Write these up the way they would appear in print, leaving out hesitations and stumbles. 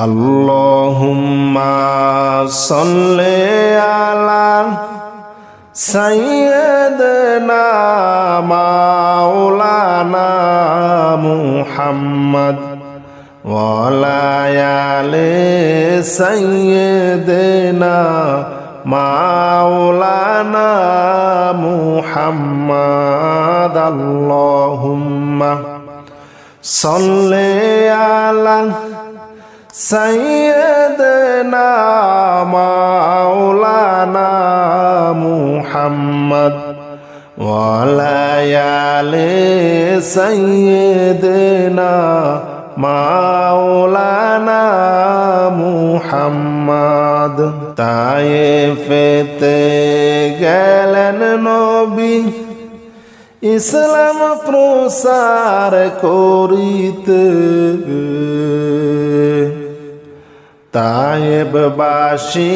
আল্লাহুম্মা সাল্লি আলা সাইয়্যিদিনা মাওলানা মুহাম্মদ ওয়া আলা আলি সাইয়্যিদিনা মাওলানা মুহাম্মদ আল্লাহুম্মা সাল্লি আলা সাইয়্যিদিনা মাওলানা মুহাম্মদ ওয়া আলা আলি সাইয়্যিদিনা মাওলানা মুহাম্মদ। তায়েফেতে গেলেন নবী ইসলাম প্রসার করিতে, তায়েববাসী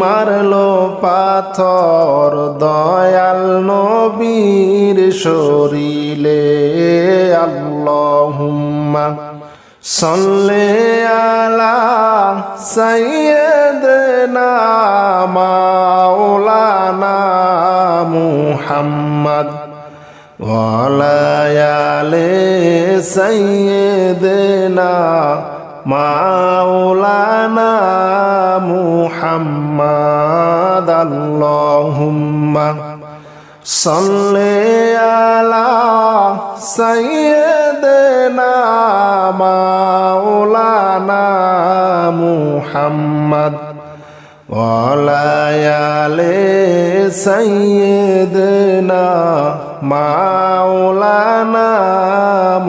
মারলো পাথর দয়াল নবীর শরীরে। আল্লাহুম্মা সাল্লি আলা সাইয়্যিদিনা মাওলানা মুহাম্মদ ওয়া আলা আলি সাইয়্যিদিনা মাওলানা মুহাম্মদ। আল্লাহুম্মা সাল্লি আলা সাইয়্যিদিনা মাওলানা মুহাম্মদ ওয়া আলা আলি সাইয়্যিদিনা মাওলানা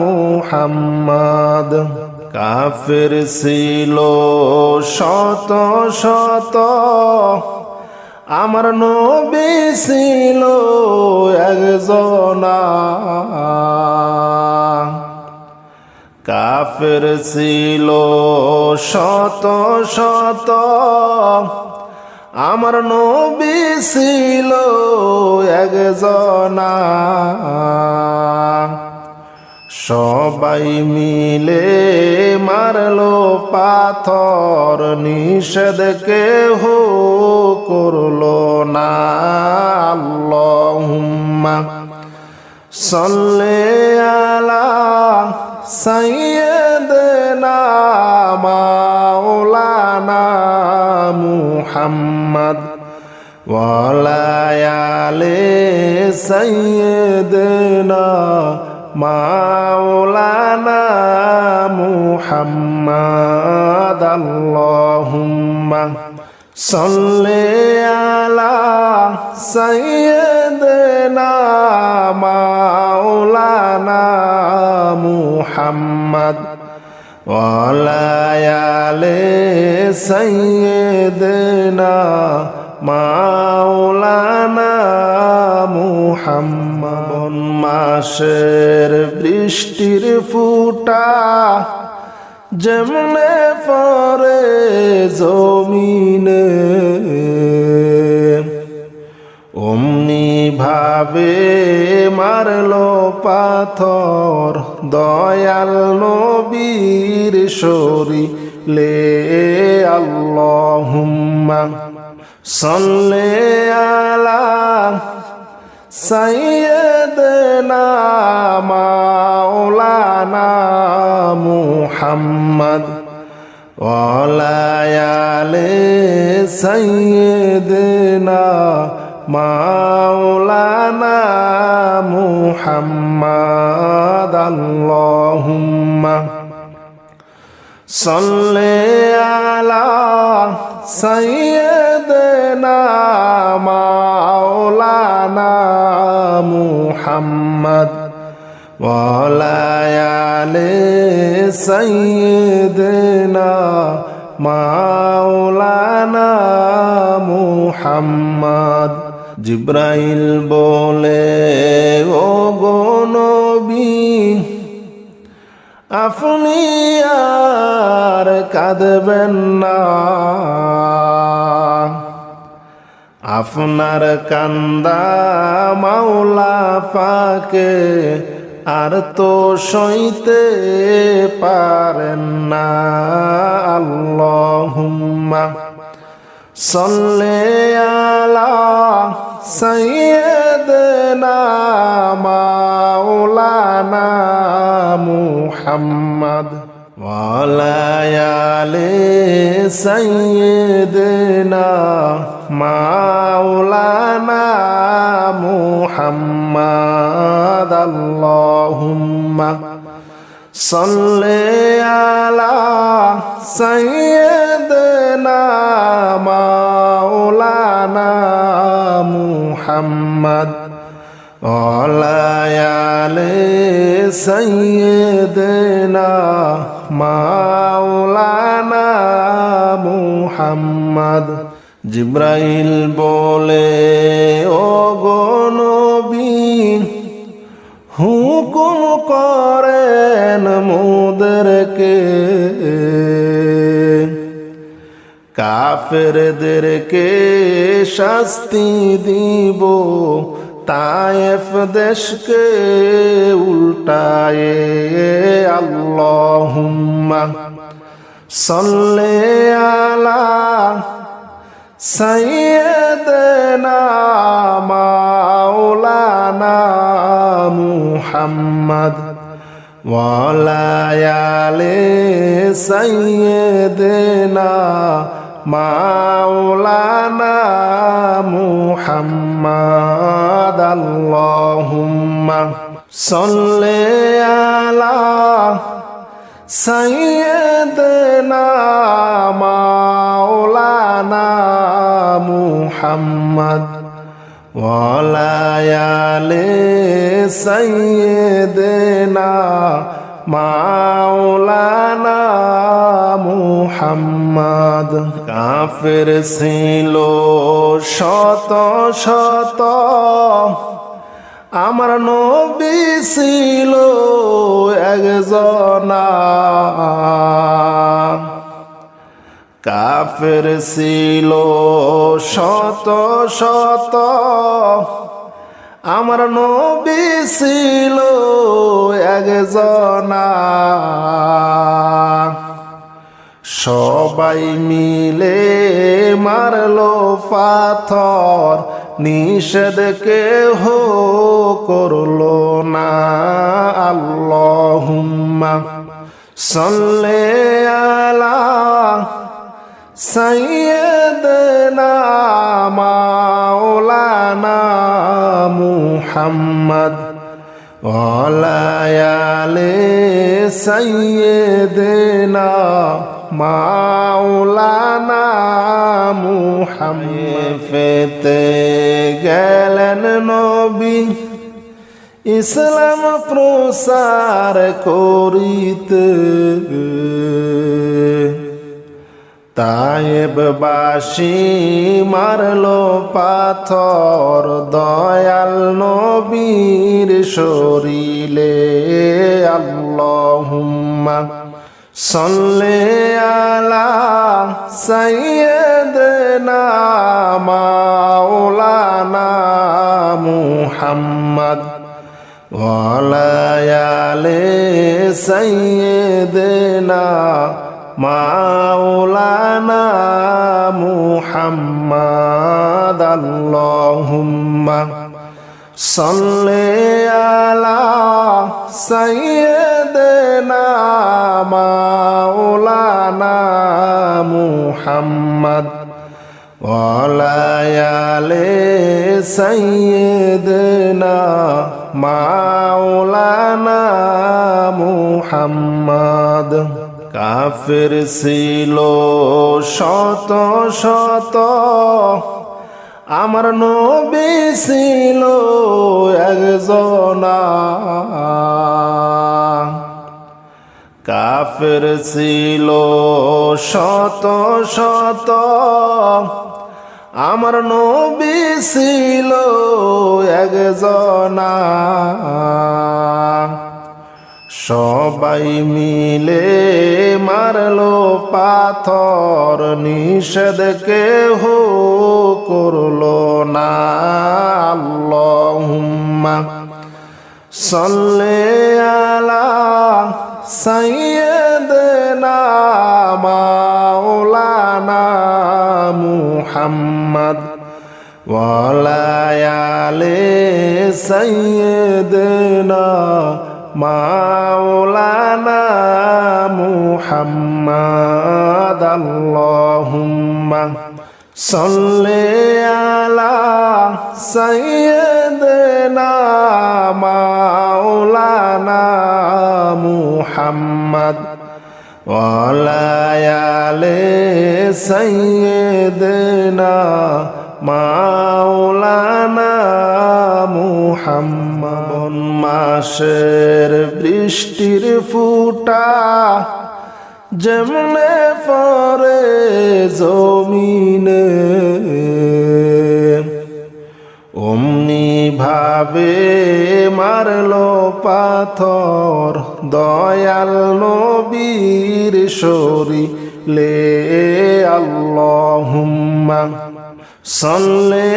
মুহাম্মদ। কাফের ছিল শত শত, আমার নবী ছিল একজনা। কাফের ছিল শত শত, আমার নবী ছিল একজনা। সবাই মিলে মারলো পাথর, নিষেধ কেহ করলো না। আল্লাহুম্মা সাল্লি আলা সাইয়্যিদিনা মাওলানা মুহাম্মদ ওয়া আলা আলি সাইয়্যিদিনা মাওলানা মুহাম্মদ। আল্লাহুম্মা সাল্লি আলা সাইয়্যিদিনা মাওলানা মুহাম্মদ ওয়া আলা আলি সাইয়্যিদিনা মাওলানা মুহাম্মদ। মাসের বৃষ্টির ফুটা যেমনে পড়ে জমিনে, অমনি ভাবে মারলো পাথর দয়াল নবীর শরীরে। আল্লাহুম্মা সাল্লি আলা সাইয়্যিদিনা মাওলানা মুহাম্মদ ওয়া আলা আলি সাইয়্যিদিনা মাওলানা মুহাম্মদ। আল্লাহুম্মা সাল্লি আলা সাইয়্যিদিনা মাওলানা মুহাম্মদ ওয়া আলা আলি সাইয়্যিদিনা মাওলানা মুহাম্মদ। জিব্রাইল বলে, ও গো নবী আপনি আর কাঁদবেন না, আপনার কান্দা মাওলা পাকে আর তো সইতে পারেন না। সাল্লি আলা সাইয়্যিদিনা মাওলানা মুহাম্মদ ওয়া আলা আলি সাইয়্যিদিনা মাওলানা মুহাম্মদ আল্লাহুম্মা সাল্লি আলা সাইয়্যিদিনা মাওলানা মুহাম্মদ ওয়া আলা আলি সাইয়্যিদিনা মাওলানা মুহাম্মদ জিবরাইল বলে ও গো নবী হুকুম করেন মোদেরকে কাফেরদেরকে শাস্তি দিব তায়েফ দেশকে উল্টায়ে আল্লাহুম্মা সাল্লি আলা সাইয়্যিদিনা মাওলানা মুহাম্মদ ওয়া আলা আলি সাইয়্যিদিনা মাওলানা মুহাম্মদ আল্লাহুম্মা সাল্লি আলা সাইয়্যিদিনা মাওলানা মুহাম্মদ ওয়া আলা আলি সাইয়্যিদিনা মাওলানা মুহাম্মদ কাফের ছিল শত শত আমার নবী ছিল একজনা কাফের ছিল শত শত আমার নবী ছিল একজনা সবাই মিলে মারলো পাথর নিষেধ কেহ করলো না আল্লাহুম্মা সাল্লি আলা সাইয়্যিদিনা মাওলানা মুহাম্মদ ওয়া আলা আলি সাইয়্যিদিনা মাওলানা মুহাম্মদ ফেতে গেলেন নবী ইসলাম প্রসার করিতে তায়েববাসী মারলো পাথর দয়াল নবীর শরীরে আল্লাহুম্মা সাল্লি আলা সাইয়্যিদিনা মাওলানা মুহাম্মদ ওয়া আলা আলি সাইয়্যিদিনা মাওলানা মুহাম্মদ আল্লাহুম্মা সাল্লি আলা সাইয়্যিদিনা মাওলানা মুহাম্মদ ওয়া আলা আলি সাইয়্যিদিনা মাওলানা মুহাম্মদ কাফের ছিল শত শত আমার নবী ছিল একজনা কাফের ছিল শত শত আমার নবী ছিল একজনা সবাই মিলে মারলো পাথর নিষেধ কেহ করলো না আল্লাহুম্মা সাল্লি আলা সাইয়্যিদিনা মাওলানা মুহাম্মদ মুহাম্মদ ওয়ালা আলে সাইয়্যিদিনা মাওলানা মুহাম্মদ আল্লাহুম্মা সাল্লি আলা সাইয়্যিদিনা মাওলানা মুহাম্মদ ওয়ালা আলে সাইয়্যিদিনা মাওলানা মুহাম্মদ মাসের বৃষ্টির ফুটা যেমনে পরে জমিনে অমনি ভাবে মারলো পাথর দয়াল নবীর শরীরে আল্লাহুম্মা সাল্লি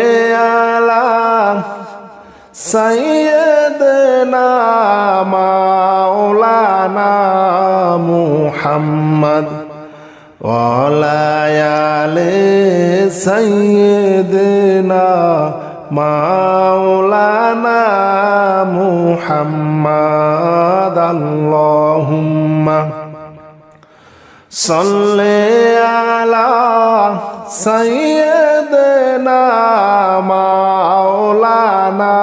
আলা সাইয়্যিদিনা মাওলানা মুহাম্মদ ওয়ালা আলে সাইয়্যিদিনা মাওলানা মুহাম্মদ আল্লাহুম্মা সাল্লি আলা সাইয়্যিদিনা মাওলানা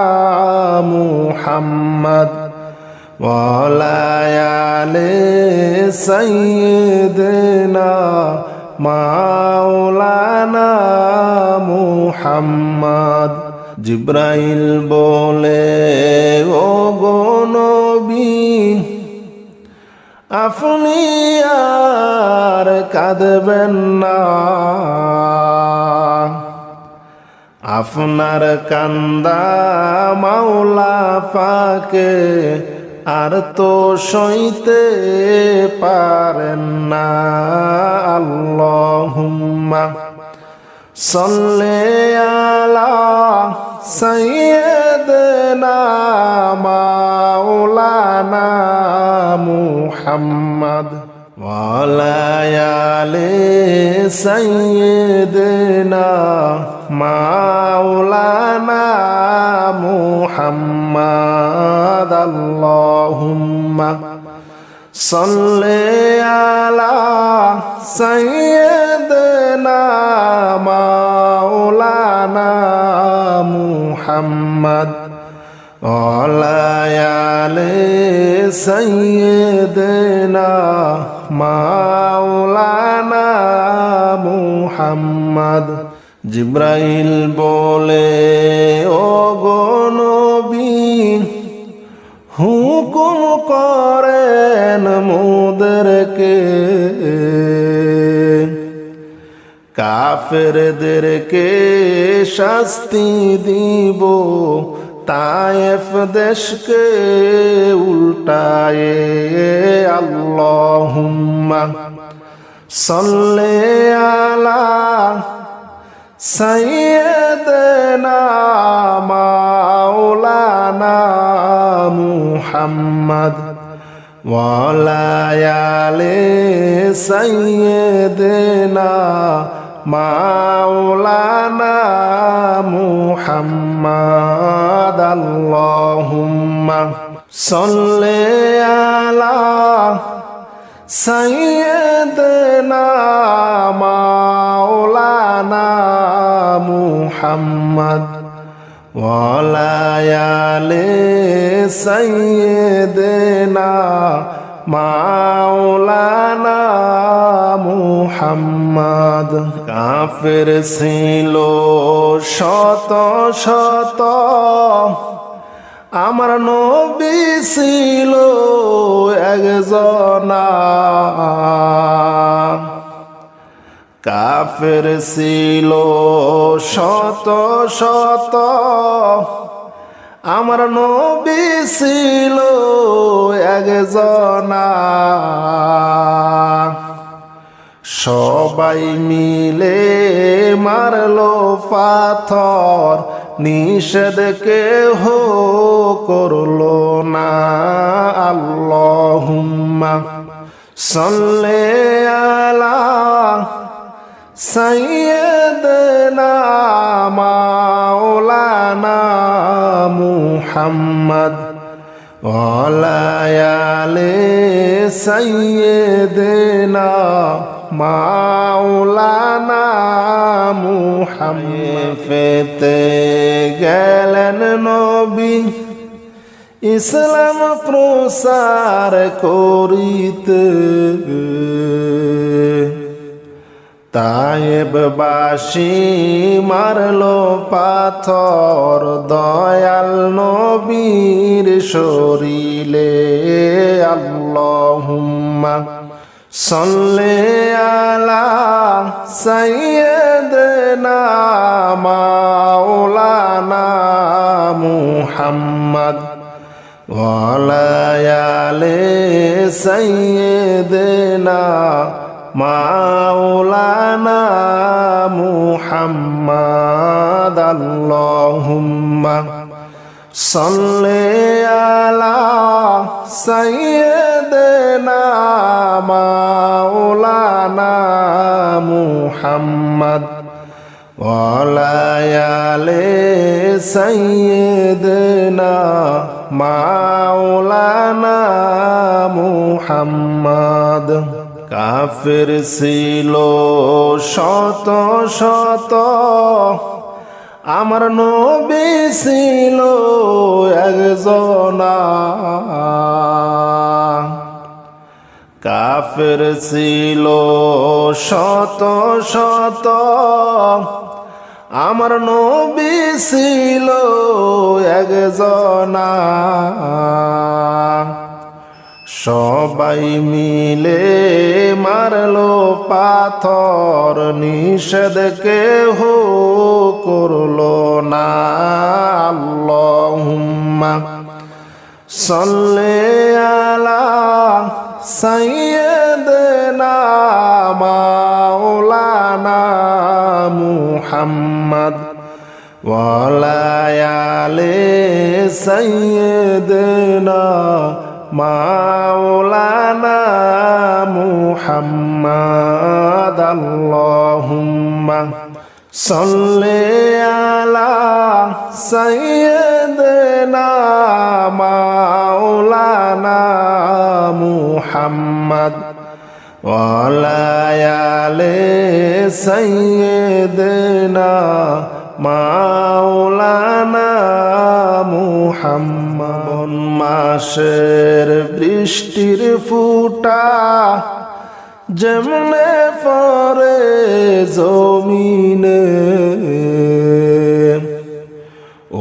মুহাম্মদ ওয়ালা আলে সাইয়্যিদিনা মাওলানা মুহাম্মদ জিব্রাইল বলে ও গো নবী আপনি আর কাঁদবেন না আপনার কান্দা মাওলা পাকে আর তো সইতে পারেন না আল্লাহুম্মা সাল্লি আলা সাইয়্যিদিনা মাওলানা মুহাম্মদ ওয়ালা আলে সাইয়্যিদিনা মাওলানা মুহাম্মদ আল্লাহুম্মা সাল্লি আলা সাইয়্যিদিনা মাওলানা মুহাম্মদ ওয়ালা আলে সাইয়্যিদিনা মাওলানা মুহাম্মদ জিব্রাইল বলে ও গো নবী হুকুম করেন মোদেরকে কাফেরদেরকে শাস্তি দিব তায়েফ দেশকে উল্টায়ে আল্লাহুম্মা সাল্লি আলা সাইয়্যিদিনা মাওলানা মুহাম্মদ ওয়ালা আলে সাইয়্যিদিনা মাওলানা মুহাম্মদ আল্লাহুম্মা সাল্লি আলা সাইয়্যিদিনা মাওলানা মুহাম্মদ ওয়ালা আলে সাইয়্যিদিনা মাওলানা মুহাম্মদ কাফের ছিল শত শত আমার নবী ছিল একজনা কাফের ছিল শত শত আমার নবী ছিল একজনা সবাই মিলে মারলো পাথর নিষেধ কেহ করলো না আল্লাহুম্মা সাল্লি আলা সাইয়্যিদিনা সাইয়্যিদানা মাওলানা মুহাম্মদ ওয়ালা আলি সাইয়্যিদিনা মাওলানা মুহাম্মদ পেতে গেলেন নবী ইসলাম প্রসার করিতে তায়েববাসী মারলো পাথর দয়াল নবীর শরীরে আল্লাহুম্মা সাল্লি আলা সাইয়্যিদিনা মাওলানা মুহাম্মদ ওয়ালা আলি সাইয়্যিদিনা মাওলানা মুহাম্মদ আল্লাহুম্মা সাল্লি আলা সাইয়্যিদিনা মাওলানা মুহাম্মদ ওয়ালা আলি সাইয়্যিদিনা মাওলানা মুহাম্মদ কাফের ছিল শত শত আমার নবী ছিল একজনা কাফের ছিল শত শত আমার নবী ছিল একজনা সবাই মিলে মারলো পাথর নিষেধ কেহ করলো না আল্লাহুম্মা সাল্লি আলা সাইয়্যিদিনা মাওলানা মুহাম্মদ ওয়ালা আলি সাইয়্যিদিনা মাওলানা মুহাম্মদ আল্লাহুম্মা সাল্লি আলা সাইয়্যিদিনা মাওলানা মুহাম্মদ ওয়ালা আলি সাইয়্যিদিনা মাওলানা মুহাম্মদ মাসের বৃষ্টির ফুটা যেমনে পরে জমিনে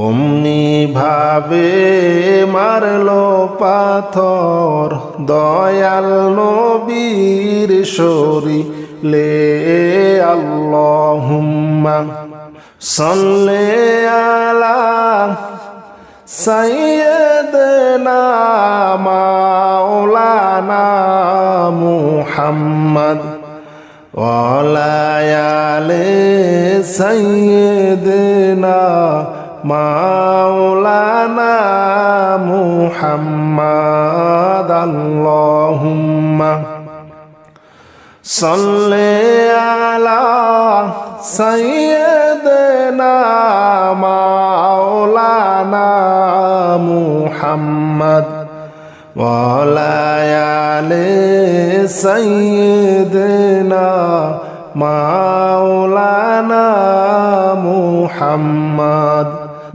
অমনি ভাবে মারলো পাথর দয়াল নবীর শরীরে আল্লাহুম্মা সাল্লি আলা সাইয়্যিদিনা মাওলানা মুহাম্মদ ওয়ালা আলি সাইয়্যিদিনা মাওলানা মুহাম্মদ আল্লাহুম্মা সাল্লি আলা সাইয়্যিদিনা মাওলানা মুহাম্মদ ওয়ালা আলি সাইয়্যিদিনা মাওলানা মুহাম্মদ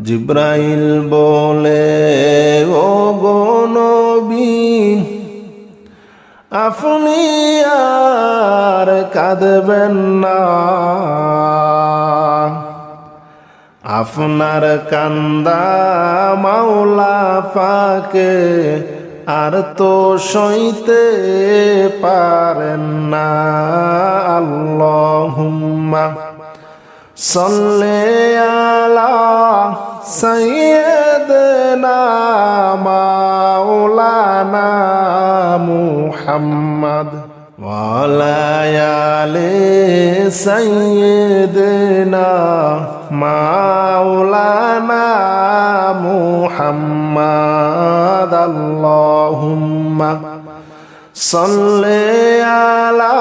জিব্রাইল বলে ও গো নবী আপনি আর কাঁদবেন না আপনার কান্দা মাওলা পাকে আর তো সইতে পারেন না আল্লাহুম্মা সাল্লি আলা সাইয়্যিদিনা মাওলানা মুহাম্মদ ওয়ালা আলি সাইয়্যিদিনা মাওলানা মুহাম্মদ আল্লাহুম্মা সাল্লি আলা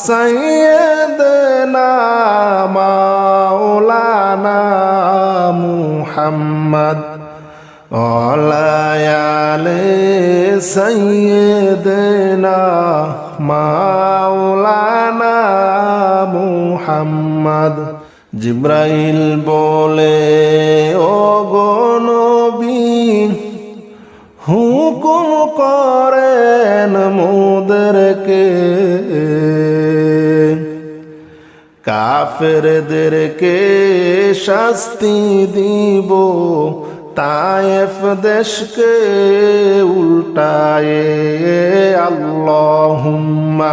সাইয়্যিদিনা سيدنا مولانا محمد وعلى آل سيدنا مولانا محمد জিব্রাইল বলে ওগো নবী হুকুম করেন মোদেরকে কাফেরদেরকে শাস্তি দিব তায়েফ দেশকে উল্টায়ে আল্লাহুম্মা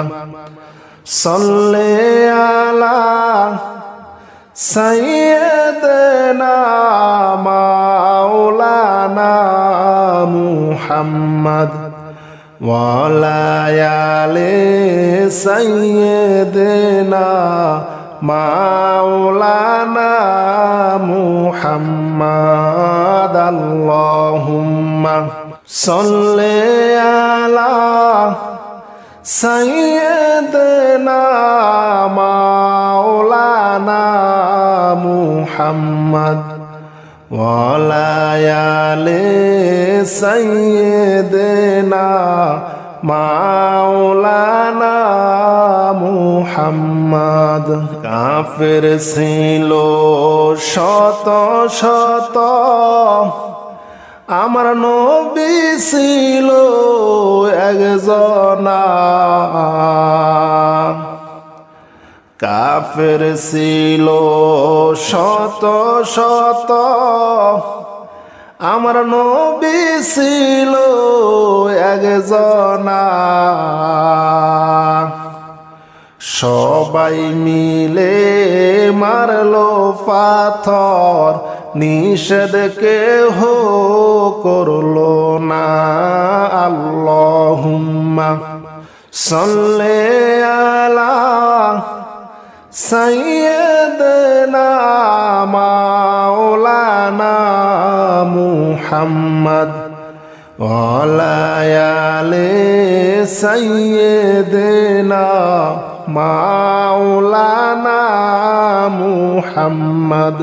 সাল্লি আলা সাইয়্যিদিনা মাওলানা মুহাম্মদ ওয়া আলা আলি সাইয়্যিদিনা মাওলানা মুহাম্মদ আল্লাহুম্মা সাল্লি আলা সাইয়্যিদিনা মাওলানা মুহাম্মদ ওয়া আলা আলি সাইয়্যিদিনা মাওলানা মুহাম্মদ কাফের ছিল শত শত আমার নবী ছিল একজনা কাফের ছিল শত শত আমার নবী ছিল একজনা সবাই মিলে মারলো পাথর নিষেধ কেহ করলো না আল্লাহুম্মা সাল্লি আলা সাইয়্যিদিনা মাওলানা মুহাম্মদ ওয়া আলা আলি সাইয়্যিদিনা মাওলানা মুহাম্মদ।